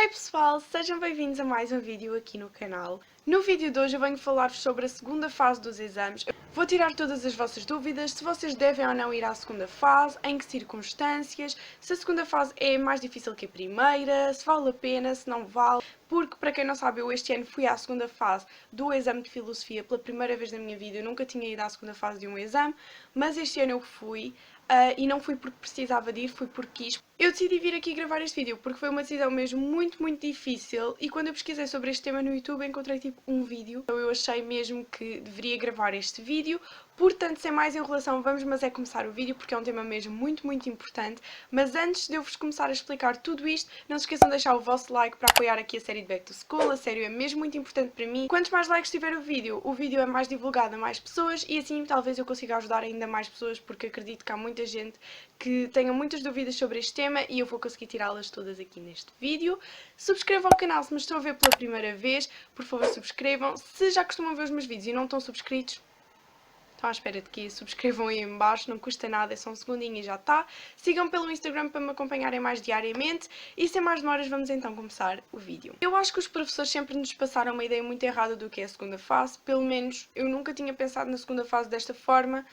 Oi pessoal, sejam bem-vindos a mais um vídeo aqui no canal. No vídeo de hoje eu venho falar-vos sobre a segunda fase dos exames. Vou tirar todas as vossas dúvidas, se vocês devem ou não ir à segunda fase, em que circunstâncias, se a segunda fase é mais difícil que a primeira, se vale a pena, se não vale. Porque, para quem não sabe, eu este ano fui à segunda fase do exame de filosofia pela primeira vez na minha vida. Eu nunca tinha ido à segunda fase de um exame, mas este ano eu fui. E não fui porque precisava de ir, fui porque quis. Eu decidi vir aqui gravar este vídeo porque foi uma decisão mesmo muito difícil e quando eu pesquisei sobre este tema no YouTube encontrei tipo um vídeo. Então eu achei mesmo que deveria gravar este vídeo. Portanto, sem mais enrolação, vamos mas é começar o vídeo porque é um tema mesmo muito importante. Mas antes de eu vos começar a explicar tudo isto, não se esqueçam de deixar o vosso like para apoiar aqui a série de Back to School. A série é mesmo muito importante para mim. Quantos mais likes tiver o vídeo é mais divulgado a mais pessoas e assim talvez eu consiga ajudar ainda mais pessoas porque acredito que há muita gente que tenha muitas dúvidas sobre este tema e eu vou conseguir tirá-las todas aqui neste vídeo. Subscrevam o canal se me estão a ver pela primeira vez, por favor subscrevam. Se já costumam ver os meus vídeos e não estão subscritos, estão à espera de que subscrevam aí em baixo, não custa nada, é só um segundinho e já está. Sigam pelo Instagram para me acompanharem mais diariamente e sem mais demoras vamos então começar o vídeo. Eu acho que os professores sempre nos passaram uma ideia muito errada do que é a segunda fase, pelo menos eu nunca tinha pensado na segunda fase desta forma.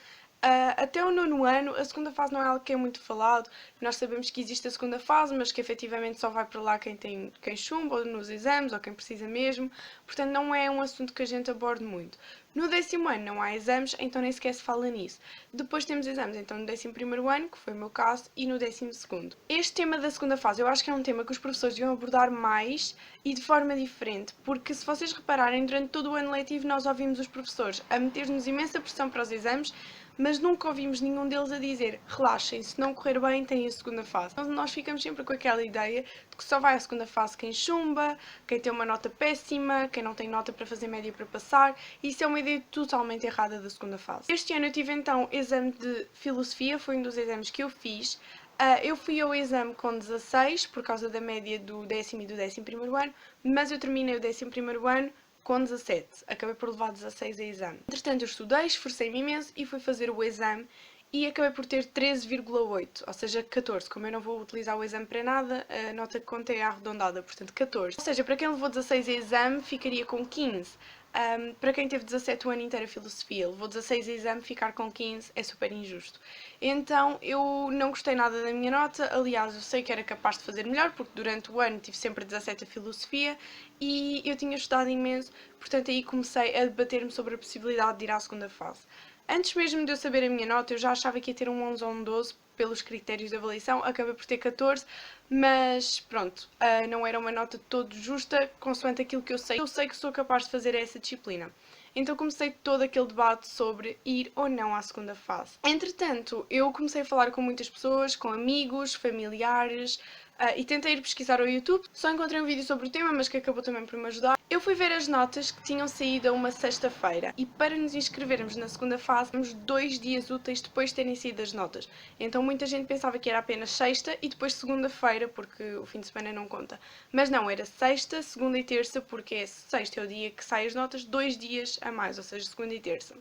Até o nono ano, a segunda fase não é algo que é muito falado. Nós sabemos que existe a segunda fase, mas que efetivamente só vai para lá quem chumba ou nos exames ou quem precisa mesmo. Portanto, não é um assunto que a gente aborde muito. No 10º ano não há exames, então nem sequer se fala nisso. Depois temos exames, então no 11º ano, que foi o meu caso, e no 12º. Este tema da segunda fase eu acho que é um tema que os professores deviam abordar mais e de forma diferente, porque se vocês repararem, durante todo o ano letivo nós ouvimos os professores a meter-nos imensa pressão para os exames, mas nunca ouvimos nenhum deles a dizer relaxem, se não correr bem têm a segunda fase. Então nós ficamos sempre com aquela ideia de que só vai à segunda fase quem chumba, quem tem uma nota péssima, quem não tem nota para fazer média para passar, e isso é uma ideia totalmente errada da segunda fase. Este ano eu tive então exame de filosofia, foi um dos exames que eu fiz. Eu fui ao exame com 16 por causa da média do 10º e do 11º ano, mas eu terminei o 11º ano com 17. Acabei por levar 16 a exame. Entretanto, eu estudei, esforcei-me imenso e fui fazer o exame e acabei por ter 13,8, ou seja, 14. Como eu não vou utilizar o exame para nada, a nota que conta é arredondada, portanto 14. Ou seja, para quem levou 16 a exame, ficaria com 15. Para quem teve 17 o ano inteiro a filosofia, levou 16 a exame, ficar com 15 é super injusto. Então eu não gostei nada da minha nota, aliás eu sei que era capaz de fazer melhor, porque durante o ano tive sempre 17 a filosofia e eu tinha estudado imenso, portanto aí comecei a debater-me sobre a possibilidade de ir à segunda fase. Antes mesmo de eu saber a minha nota, eu já achava que ia ter um 11 ou um 12 pelos critérios de avaliação, acabei por ter 14, mas pronto, não era uma nota todo justa, consoante aquilo que eu sei. Eu sei que sou capaz de fazer essa disciplina. Então comecei todo aquele debate sobre ir ou não à segunda fase. Entretanto, eu comecei a falar com muitas pessoas, com amigos, familiares, e tentei ir pesquisar ao YouTube. Só encontrei um vídeo sobre o tema, mas que acabou também por me ajudar. Eu fui ver as notas que tinham saído a uma sexta-feira e para nos inscrevermos na segunda fase, temos 2 dias úteis depois de terem saído as notas. Então muita gente pensava que era apenas sexta e depois segunda-feira, porque o fim de semana não conta. Mas não, era sexta, segunda e terça, porque sexta é o dia que saem as notas, 2 dias a mais, ou seja, segunda e terça.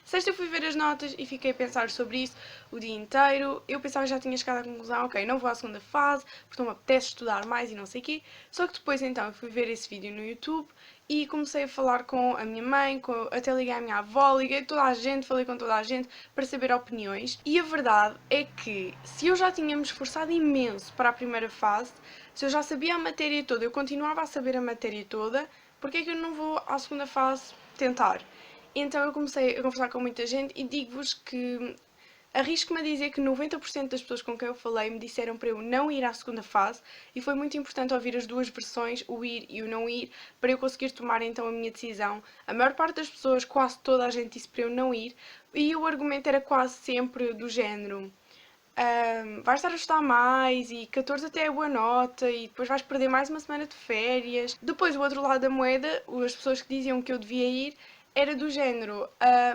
Sexta eu fui ver as notas e fiquei a pensar sobre isso o dia inteiro. Eu pensava que já tinha chegado à conclusão, ok, não vou à segunda fase, porque não me apetece estudar mais e não sei o quê. Só que depois então eu fui ver esse vídeo no YouTube e comecei a falar com a minha mãe, até liguei à minha avó, liguei a toda a gente, falei com toda a gente para saber opiniões. E a verdade é que se eu já tinha me esforçado imenso para a primeira fase, se eu já sabia a matéria toda, eu continuava a saber a matéria toda, porque é que eu não vou à segunda fase tentar? Então eu comecei a conversar com muita gente e digo-vos que arrisco-me a dizer que 90% das pessoas com quem eu falei me disseram para eu não ir à segunda fase e foi muito importante ouvir as duas versões, o ir e o não ir, para eu conseguir tomar então a minha decisão. A maior parte das pessoas, quase toda a gente disse para eu não ir e o argumento era quase sempre do género. Vais estar a estudar mais e 14 até é boa nota e depois vais perder mais uma semana de férias. Depois o outro lado da moeda, as pessoas que diziam que eu devia ir, era do género,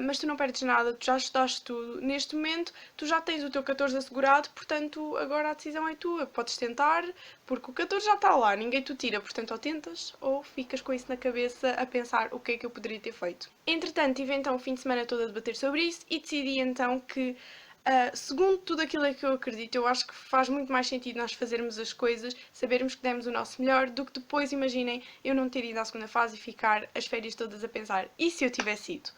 mas tu não perdes nada, tu já estudaste tudo, neste momento tu já tens o teu 14 assegurado, portanto agora a decisão é tua, podes tentar, porque o 14 já está lá, ninguém te tira, portanto ou tentas ou ficas com isso na cabeça a pensar o que é que eu poderia ter feito. Entretanto, tive então o fim de semana todo a debater sobre isso e decidi então que Segundo tudo aquilo a que eu acredito, eu acho que faz muito mais sentido nós fazermos as coisas, sabermos que demos o nosso melhor, do que depois, imaginem, eu não ter ido à segunda fase e ficar as férias todas a pensar, e se eu tivesse ido?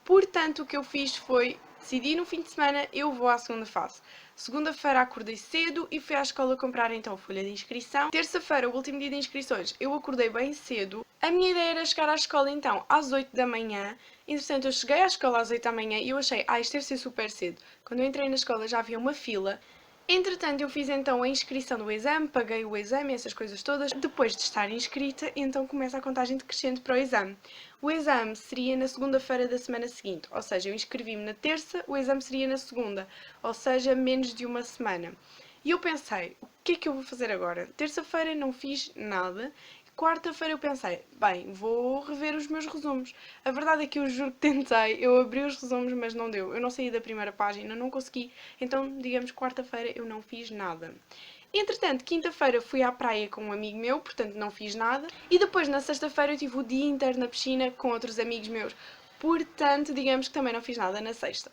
Portanto, o que eu fiz foi, decidi no fim de semana, eu vou à segunda fase. Segunda-feira acordei cedo e fui à escola comprar então a folha de inscrição. Terça-feira, o último dia de inscrições, eu acordei bem cedo. A minha ideia era chegar à escola então às 8 da manhã. Entretanto, eu cheguei à escola às 8 da manhã e eu achei, isto deve ser super cedo. Quando eu entrei na escola já havia uma fila. Entretanto, eu fiz então a inscrição do exame, paguei o exame, essas coisas todas. Depois de estar inscrita, então começa a contagem decrescente para o exame. O exame seria na segunda-feira da semana seguinte, ou seja, eu inscrevi-me na terça, o exame seria na segunda, ou seja, menos de uma semana. E eu pensei, o que é que eu vou fazer agora? Terça-feira não fiz nada. Quarta-feira eu pensei, bem, vou rever os meus resumos. A verdade é que eu juro que tentei, eu abri os resumos, mas não deu. Eu não saí da primeira página, não consegui. Então, digamos, quarta-feira eu não fiz nada. Entretanto, quinta-feira fui à praia com um amigo meu, portanto não fiz nada. E depois, na sexta-feira, eu tive o dia inteiro na piscina com outros amigos meus. Portanto, digamos que também não fiz nada na sexta.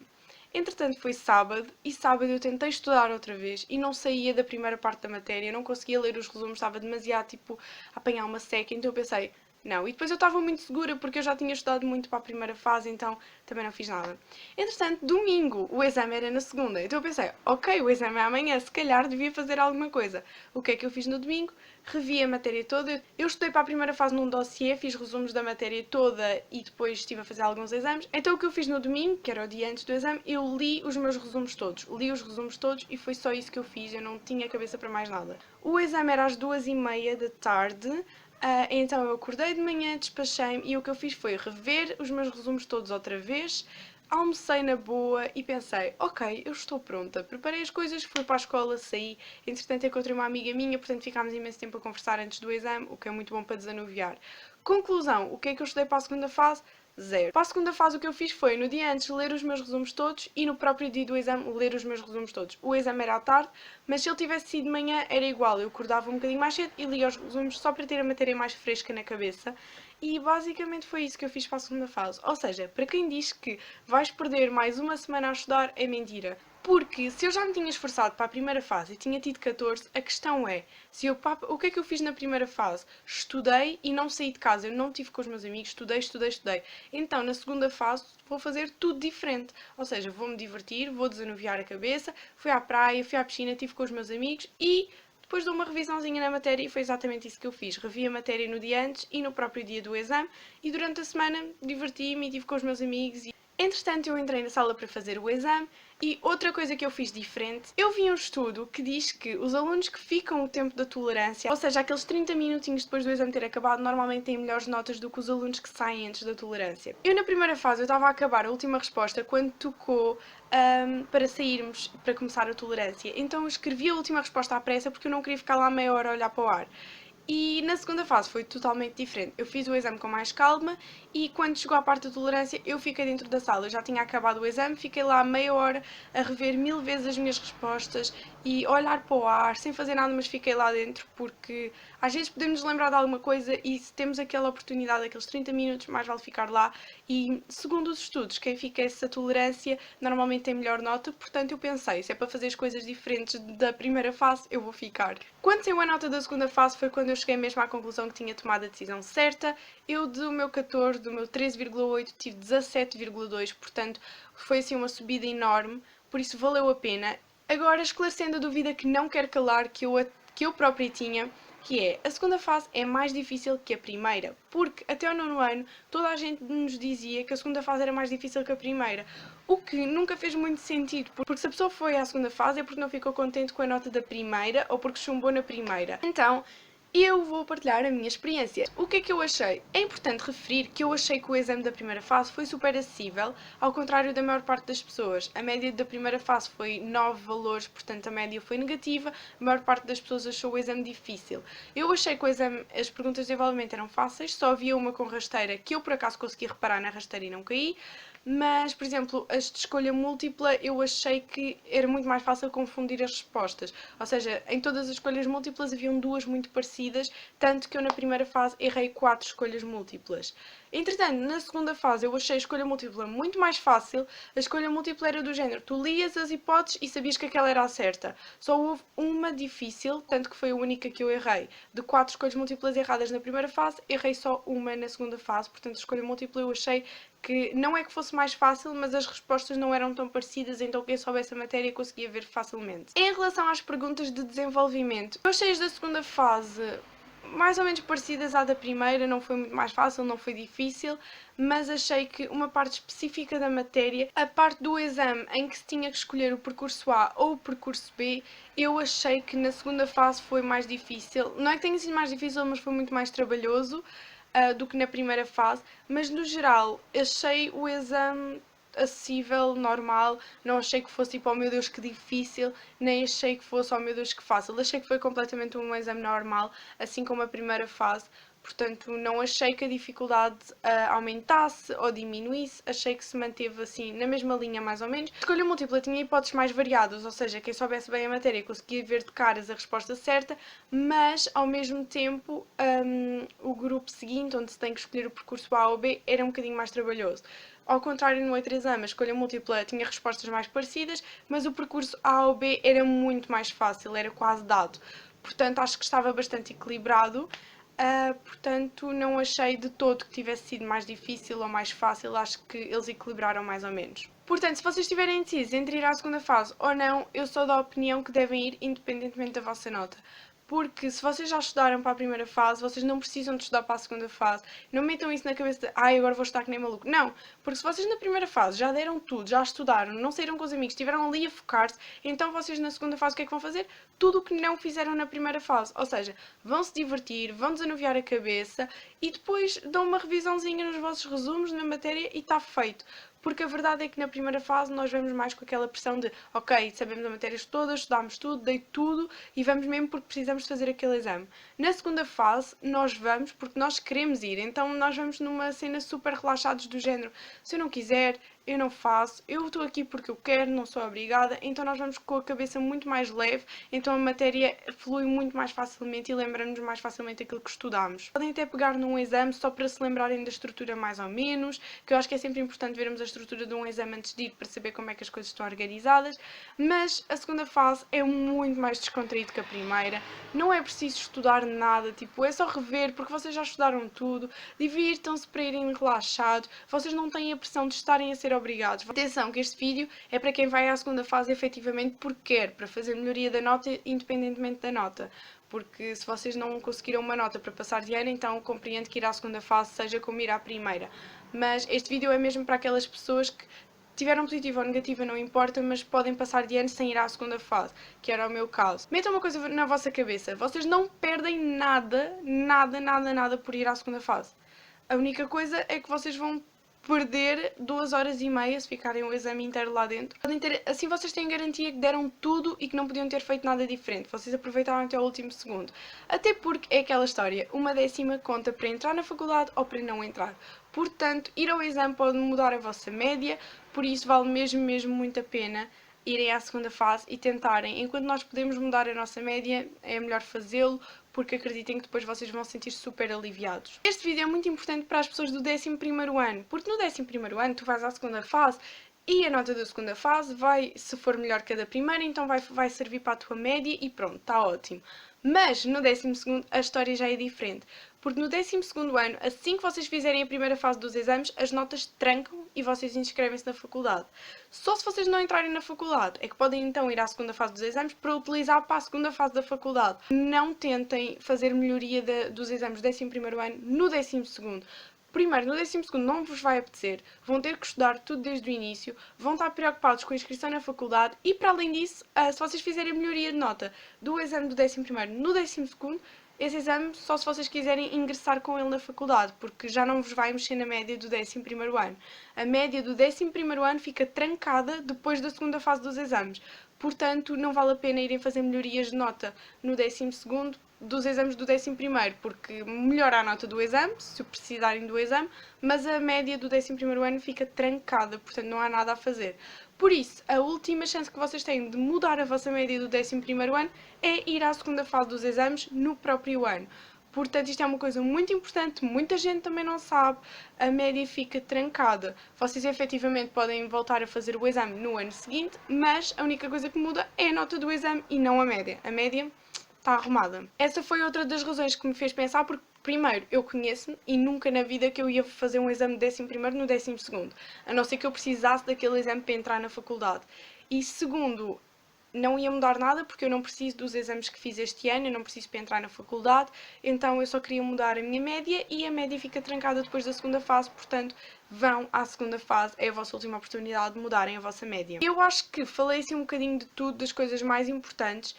Entretanto, foi sábado e sábado eu tentei estudar outra vez e não saía da primeira parte da matéria, não conseguia ler os resumos, estava demasiado tipo a apanhar uma seca, então eu pensei, não. E depois eu estava muito segura porque eu já tinha estudado muito para a primeira fase, então também não fiz nada. Entretanto, domingo, o exame era na segunda, então eu pensei, ok, o exame é amanhã, se calhar devia fazer alguma coisa. O que é que eu fiz no domingo? Revi a matéria toda. Eu estudei para a primeira fase num dossiê, fiz resumos da matéria toda e depois estive a fazer alguns exames. Então o que eu fiz no domingo, que era o dia antes do exame, eu li os meus resumos todos. Li os resumos todos e foi só isso que eu fiz, eu não tinha cabeça para mais nada. O exame era às 2h30 da tarde. Então eu acordei de manhã, despachei-me e o que eu fiz foi rever os meus resumos todos outra vez, almocei na boa e pensei, ok, eu estou pronta. Preparei as coisas, fui para a escola, saí. Entretanto encontrei uma amiga minha, portanto ficámos imenso tempo a conversar antes do exame, o que é muito bom para desanuviar. Conclusão, o que é que eu estudei para a segunda fase? Zero. Para a segunda fase o que eu fiz foi, no dia antes, ler os meus resumos todos e no próprio dia do exame, ler os meus resumos todos. O exame era à tarde, mas se ele tivesse sido de manhã, era igual. Eu acordava um bocadinho mais cedo e lia os resumos só para ter a matéria mais fresca na cabeça. E basicamente foi isso que eu fiz para a segunda fase. Ou seja, para quem diz que vais perder mais uma semana a estudar, é mentira. Porque se eu já me tinha esforçado para a primeira fase e tinha tido 14, a questão é, o que é que eu fiz na primeira fase? Estudei e não saí de casa, eu não estive com os meus amigos, estudei. Então, na segunda fase, vou fazer tudo diferente. Ou seja, vou-me divertir, vou desanuviar a cabeça, fui à praia, fui à piscina, estive com os meus amigos e depois dou uma revisãozinha na matéria e foi exatamente isso que eu fiz. Revi a matéria no dia antes e no próprio dia do exame e durante a semana diverti-me e estive com os meus amigos. Entretanto, eu entrei na sala para fazer o exame e outra coisa que eu fiz diferente, eu vi um estudo que diz que os alunos que ficam o tempo da tolerância, ou seja, aqueles 30 minutinhos depois do exame ter acabado, normalmente têm melhores notas do que os alunos que saem antes da tolerância. Eu na primeira fase, eu estava a acabar a última resposta quando tocou para sairmos, para começar a tolerância. Então eu escrevi a última resposta à pressa porque eu não queria ficar lá meia hora a olhar para o ar. E na segunda fase foi totalmente diferente. Eu fiz o exame com mais calma e quando chegou à parte da tolerância eu fiquei dentro da sala. Eu já tinha acabado o exame, fiquei lá meia hora a rever 1000 vezes as minhas respostas e a olhar para o ar, sem fazer nada, mas fiquei lá dentro porque às vezes podemos nos lembrar de alguma coisa e se temos aquela oportunidade, aqueles 30 minutos, mais vale ficar lá. E segundo os estudos, quem fica essa tolerância normalmente tem melhor nota, portanto eu pensei, se é para fazer as coisas diferentes da primeira fase, eu vou ficar. Quando saiu a nota da segunda fase foi quando eu cheguei mesmo à conclusão que tinha tomado a decisão certa. Eu do meu 14, do meu 13,8 tive 17,2, portanto foi assim uma subida enorme, por isso valeu a pena. Agora esclarecendo a dúvida que não quero calar, que eu própria tinha, que é, a segunda fase é mais difícil que a primeira, porque até ao nono ano toda a gente nos dizia que a segunda fase era mais difícil que a primeira, o que nunca fez muito sentido, porque se a pessoa foi à segunda fase é porque não ficou contente com a nota da primeira ou porque chumbou na primeira. Então, eu vou partilhar a minha experiência. O que é que eu achei? É importante referir que eu achei que o exame da primeira fase foi super acessível, ao contrário da maior parte das pessoas. A média da primeira fase foi 9 valores, portanto a média foi negativa, a maior parte das pessoas achou o exame difícil. Eu achei que o exame, as perguntas de desenvolvimento eram fáceis, só havia uma com rasteira que eu por acaso consegui reparar na rasteira e não caí. mas, por exemplo, as de escolha múltipla eu achei que era muito mais fácil confundir as respostas. Ou seja, em todas as escolhas múltiplas haviam duas muito parecidas, tanto que eu na primeira fase errei 4 escolhas múltiplas. Entretanto, na segunda fase eu achei a escolha múltipla muito mais fácil. A escolha múltipla era do género, tu lias as hipóteses e sabias que aquela era a certa. Só houve uma difícil, tanto que foi a única que eu errei. De 4 escolhas múltiplas erradas na primeira fase, errei só uma na segunda fase. Portanto, a escolha múltipla eu achei que não é que fosse mais fácil, mas as respostas não eram tão parecidas, então quem soubesse a matéria conseguia ver facilmente. Em relação às perguntas de desenvolvimento, eu achei as da segunda fase mais ou menos parecidas à da primeira, não foi muito mais fácil, não foi difícil, mas achei que uma parte específica da matéria, a parte do exame em que se tinha que escolher o percurso A ou o percurso B, eu achei que na segunda fase foi mais difícil. Não é que tenha sido mais difícil, mas foi muito mais trabalhoso do que na primeira fase, mas no geral achei o exame acessível, normal, não achei que fosse tipo, oh meu Deus que difícil, nem achei que fosse, oh meu Deus que fácil, achei que foi completamente um exame normal, assim como a primeira fase. Portanto, não achei que a dificuldade aumentasse ou diminuísse, achei que se manteve assim na mesma linha mais ou menos. A escolha múltipla tinha hipóteses mais variadas, ou seja, quem soubesse bem a matéria conseguia ver de caras a resposta certa, mas ao mesmo tempo o grupo seguinte, onde se tem que escolher o percurso A ou B, era um bocadinho mais trabalhoso. Ao contrário, no outro exame, a escolha múltipla tinha respostas mais parecidas, mas o percurso A ou B era muito mais fácil, era quase dado. Portanto, acho que estava bastante equilibrado. Portanto, não achei de todo que tivesse sido mais difícil ou mais fácil, acho que eles equilibraram mais ou menos. Portanto, se vocês estiverem indecisos entre ir à segunda fase ou não, eu sou da opinião que devem ir independentemente da vossa nota. Porque se vocês já estudaram para a primeira fase, vocês não precisam de estudar para a segunda fase. Não metam isso na cabeça de, ai, agora vou estar que nem maluco. Não, porque se vocês na primeira fase já deram tudo, já estudaram, não saíram com os amigos, estiveram ali a focar-se, então vocês na segunda fase o que é que vão fazer? Tudo o que não fizeram na primeira fase. Ou seja, vão se divertir, vão desanuviar a cabeça e depois dão uma revisãozinha nos vossos resumos na matéria e está feito. Porque a verdade é que na primeira fase nós vamos mais com aquela pressão de ok, sabemos as matérias todas, estudámos tudo, dei tudo e vamos mesmo porque precisamos fazer aquele exame. Na segunda fase nós vamos porque nós queremos ir, então nós vamos numa cena super relaxados do género, se eu não quiser, eu não faço, eu estou aqui porque eu quero, não sou obrigada, então nós vamos com a cabeça muito mais leve, então a matéria flui muito mais facilmente e lembramos mais facilmente aquilo que estudámos. Podem até pegar num exame só para se lembrarem da estrutura mais ou menos, que eu acho que é sempre importante vermos a estrutura de um exame antes de ir para saber como é que as coisas estão organizadas, mas a segunda fase é muito mais descontraído que a primeira, não é preciso estudar nada, tipo, é só rever porque vocês já estudaram tudo, divirtam-se para irem relaxados, vocês não têm a pressão de estarem a ser obrigados. Atenção que este vídeo é para quem vai à segunda fase efetivamente porque quer, para fazer melhoria da nota independentemente da nota. Porque se vocês não conseguiram uma nota para passar de ano, então compreendo que ir à segunda fase seja como ir à primeira. Mas este vídeo é mesmo para aquelas pessoas que tiveram positiva ou negativa, não importa, mas podem passar de ano sem ir à segunda fase, que era o meu caso. Metam uma coisa na vossa cabeça, vocês não perdem nada, nada, nada, nada por ir à segunda fase. A única coisa é que vocês vão perder 2 horas e meia se ficarem o exame inteiro lá dentro. Assim vocês têm garantia que deram tudo e que não podiam ter feito nada diferente. Vocês aproveitaram até o último segundo. Até porque é aquela história, uma décima conta para entrar na faculdade ou para não entrar. Portanto, ir ao exame pode mudar a vossa média, por isso vale mesmo, mesmo muito a pena irem à segunda fase e tentarem. Enquanto nós podemos mudar a nossa média, é melhor fazê-lo, porque acreditem que depois vocês vão se sentir super aliviados. Este vídeo é muito importante para as pessoas do 11º ano, porque no 11º ano tu vais à segunda fase e a nota da segunda fase vai, se for melhor que a da primeira, então vai servir para a tua média e pronto, está ótimo. Mas no 12º a história já é diferente, porque no 12º ano, assim que vocês fizerem a primeira fase dos exames, as notas trancam e vocês inscrevem-se na faculdade. Só se vocês não entrarem na faculdade é que podem então ir à segunda fase dos exames para utilizar para a segunda fase da faculdade. Não tentem fazer melhoria dos exames do 11º ano no 12º. Primeiro, no 12º não vos vai apetecer, vão ter que estudar tudo desde o início, vão estar preocupados com a inscrição na faculdade e, para além disso, se vocês fizerem melhoria de nota do exame do 11º no 12º, esse exame só se vocês quiserem ingressar com ele na faculdade, porque já não vos vai mexer na média do 11º ano. A média do 11º ano fica trancada depois da segunda fase dos exames. Portanto, não vale a pena irem fazer melhorias de nota no 12º, dos exames do 11º, porque melhora a nota do exame, se precisarem do exame, mas a média do 11º ano fica trancada, portanto não há nada a fazer. Por isso, a última chance que vocês têm de mudar a vossa média do 11º ano é ir à segunda fase dos exames no próprio ano. Portanto, isto é uma coisa muito importante, muita gente também não sabe, a média fica trancada. Vocês efetivamente podem voltar a fazer o exame no ano seguinte, mas a única coisa que muda é a nota do exame e não a média. A média está arrumada. Essa foi outra das razões que me fez pensar, porque primeiro, eu conheço-me e nunca na vida que eu ia fazer um exame de 11º no 12º, a não ser que eu precisasse daquele exame para entrar na faculdade. E segundo, não ia mudar nada porque eu não preciso dos exames que fiz este ano, eu não preciso para entrar na faculdade, então eu só queria mudar a minha média e a média fica trancada depois da segunda fase, portanto vão à segunda fase, é a vossa última oportunidade de mudarem a vossa média. Eu acho que falei assim um bocadinho de tudo, das coisas mais importantes.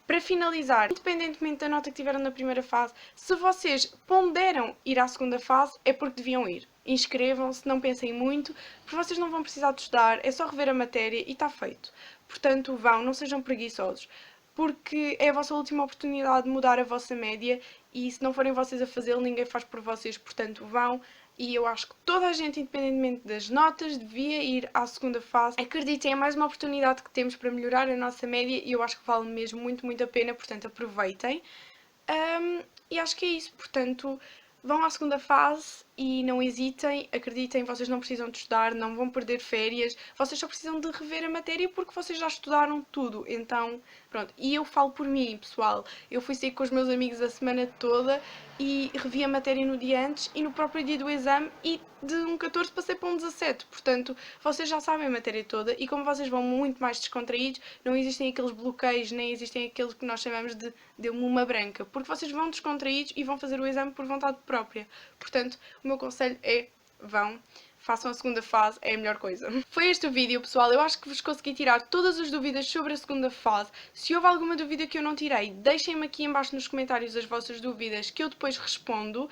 Para finalizar, independentemente da nota que tiveram na primeira fase, se vocês ponderam ir à segunda fase, é porque deviam ir. Inscrevam-se, não pensem muito, porque vocês não vão precisar de estudar, é só rever a matéria e está feito. Portanto, vão, não sejam preguiçosos, porque é a vossa última oportunidade de mudar a vossa média e se não forem vocês a fazê-lo, ninguém faz por vocês, portanto, vão. E eu acho que toda a gente, independentemente das notas, devia ir à segunda fase. Acreditem, é mais uma oportunidade que temos para melhorar a nossa média e eu acho que vale mesmo muito, muito a pena, portanto aproveitem. E acho que é isso, portanto vão à segunda fase e não hesitem, acreditem, vocês não precisam de estudar, não vão perder férias, vocês só precisam de rever a matéria porque vocês já estudaram tudo, então pronto. E eu falo por mim, pessoal, eu fui sair com os meus amigos a semana toda e revi a matéria no dia antes e no próprio dia do exame e de um 14 passei para um 17, portanto vocês já sabem a matéria toda e como vocês vão muito mais descontraídos, não existem aqueles bloqueios, nem existem aqueles que nós chamamos de deu-me uma branca, porque vocês vão descontraídos e vão fazer o exame por vontade própria. Portanto, o meu conselho é vão, façam a segunda fase, é a melhor coisa. Foi este o vídeo, pessoal. Eu acho que vos consegui tirar todas as dúvidas sobre a segunda fase. Se houve alguma dúvida que eu não tirei, deixem-me aqui em baixo nos comentários as vossas dúvidas que eu depois respondo.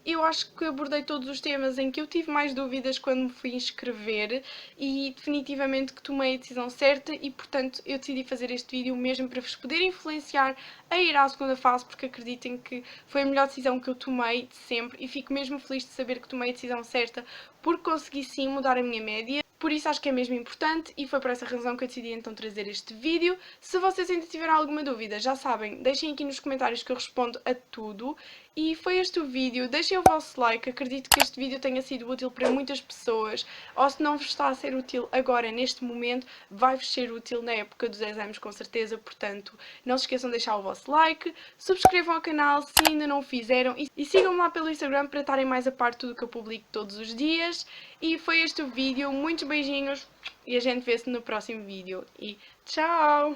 Eu acho que abordei todos os temas em que eu tive mais dúvidas quando me fui inscrever e definitivamente que tomei a decisão certa e portanto eu decidi fazer este vídeo mesmo para vos poder influenciar a ir à segunda fase porque acreditem que foi a melhor decisão que eu tomei de sempre e fico mesmo feliz de saber que tomei a decisão certa porque consegui sim mudar a minha média. Por isso acho que é mesmo importante e foi por essa razão que eu decidi então trazer este vídeo. Se vocês ainda tiverem alguma dúvida, já sabem, deixem aqui nos comentários que eu respondo a tudo. E foi este o vídeo, deixem o vosso like, acredito que este vídeo tenha sido útil para muitas pessoas, ou se não vos está a ser útil agora, neste momento, vai-vos ser útil na época dos exames com certeza, portanto não se esqueçam de deixar o vosso like, subscrevam ao canal se ainda não o fizeram e sigam-me lá pelo Instagram para estarem mais a par de tudo que eu publico todos os dias. E foi este o vídeo, muitos beijinhos e a gente vê-se no próximo vídeo e tchau!